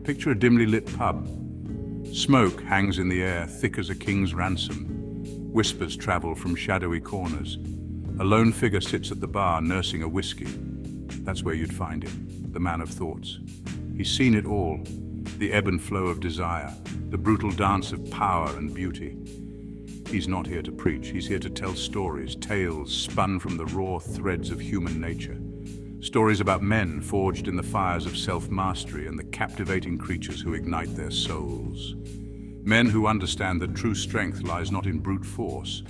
Picture a dimly lit pub. Smoke hangs in the air, thick as a king's ransom. Whispers travel from shadowy corners. A lone figure sits at the bar, nursing a whiskey. That's where you'd find him, the man of thoughts. He's seen it all, the ebb and flow of desire, the brutal dance of power and beauty. He's not here to preach, he's here to tell stories, tales spun from the raw threads of human nature. Stories about men forged in the fires of self-mastery and the captivating creatures who ignite their souls. Men who understand that true strength lies not in brute force,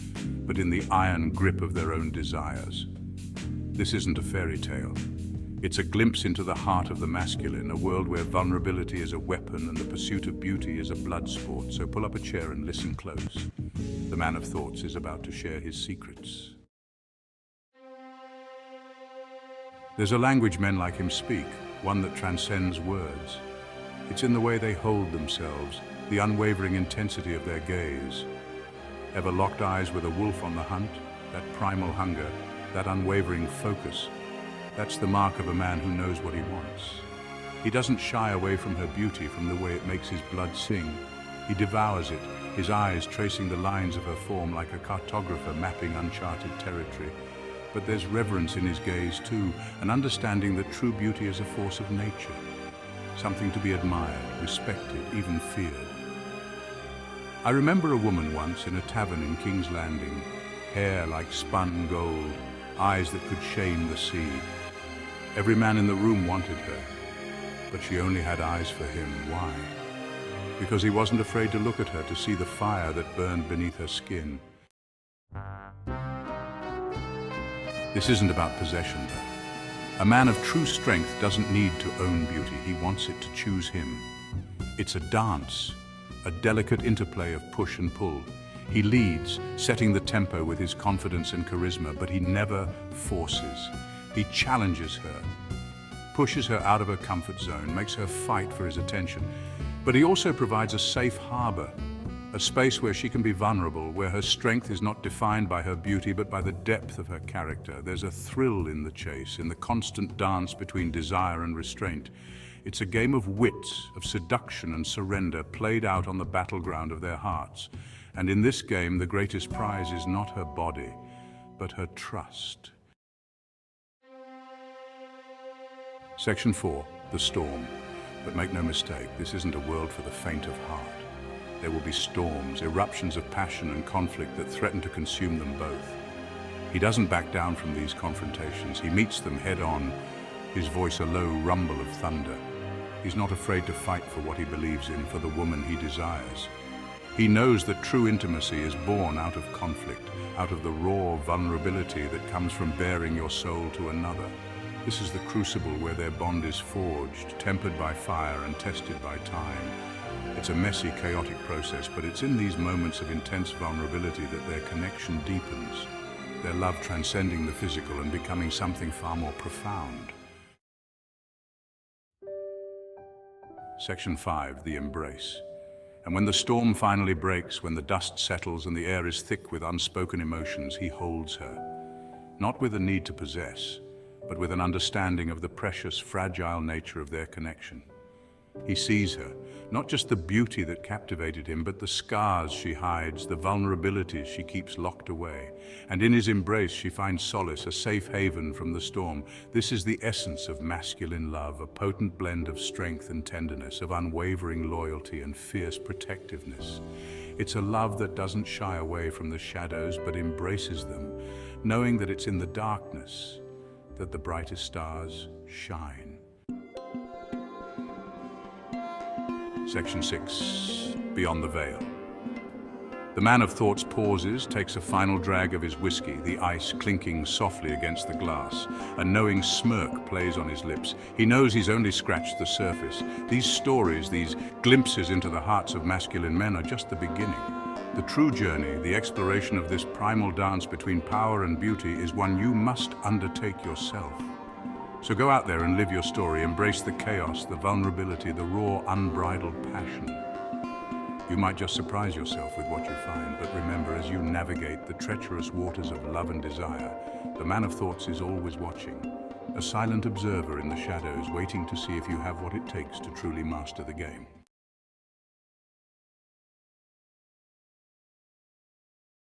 but in the iron grip of their own desires. This isn't a fairy tale. It's a glimpse into the heart of the masculine, a world where vulnerability is a weapon and the pursuit of beauty is a blood sport. So pull up a chair and listen close. The man of thoughts is about to share his secrets. There's a language men like him speak, one that transcends words. It's in the way they hold themselves, the unwavering intensity of their gaze. Ever locked eyes with a wolf on the hunt? That primal hunger, that unwavering focus. That's the mark of a man who knows what he wants. He doesn't shy away from her beauty, from the way it makes his blood sing. He devours it, his eyes tracing the lines of her form like a cartographer mapping uncharted territory. But there's reverence in his gaze too, an understanding that true beauty is a force of nature. Something to be admired, respected, even feared. I remember a woman once in a tavern in King's Landing, hair like spun gold, eyes that could shame the sea. Every man in the room wanted her, but she only had eyes for him. Why? Because he wasn't afraid to look at her, to see the fire that burned beneath her skin. This isn't about possession, though. A man of true strength doesn't need to own beauty, he wants it to choose him. It's a dance, a delicate interplay of push and pull. He leads, setting the tempo with his confidence and charisma, but he never forces. He challenges her, pushes her out of her comfort zone, makes her fight for his attention. But he also provides a safe harbor, a space where she can be vulnerable, where her strength is not defined by her beauty, but by the depth of her character. There's a thrill in the chase, in the constant dance between desire and restraint. It's a game of wits, of seduction and surrender, played out on the battleground of their hearts. And in this game, the greatest prize is not her body, but her trust. Section 4, the storm. But make no mistake, this isn't a world for the faint of heart. There will be storms, eruptions of passion and conflict that threaten to consume them both. He doesn't back down from these confrontations. He meets them head on, his voice a low rumble of thunder. He's not afraid to fight for what he believes in, for the woman he desires. He knows that true intimacy is born out of conflict, out of the raw vulnerability that comes from baring your soul to another. This is the crucible where their bond is forged, tempered by fire and tested by time. It's a messy, chaotic process, but it's in these moments of intense vulnerability that their connection deepens, their love transcending the physical and becoming something far more profound. Section 5, the embrace. And when the storm finally breaks, when the dust settles and the air is thick with unspoken emotions, he holds her, not with a need to possess, but with an understanding of the precious, fragile nature of their connection. He sees her, not just the beauty that captivated him, but the scars she hides, the vulnerabilities she keeps locked away. And in his embrace, she finds solace, a safe haven from the storm. This is the essence of masculine love, a potent blend of strength and tenderness, of unwavering loyalty and fierce protectiveness. It's a love that doesn't shy away from the shadows, but embraces them, knowing that it's in the darkness that the brightest stars shine. Section 6, Beyond the Veil. The man of thoughts pauses, takes a final drag of his whiskey, the ice clinking softly against the glass. A knowing smirk plays on his lips. He knows he's only scratched the surface. These stories, these glimpses into the hearts of masculine men are just the beginning. The true journey, the exploration of this primal dance between power and beauty, is one you must undertake yourself. So go out there and live your story, embrace the chaos, the vulnerability, the raw, unbridled passion. You might just surprise yourself with what you find, but remember, as you navigate the treacherous waters of love and desire, the man of thoughts is always watching, a silent observer in the shadows, waiting to see if you have what it takes to truly master the game.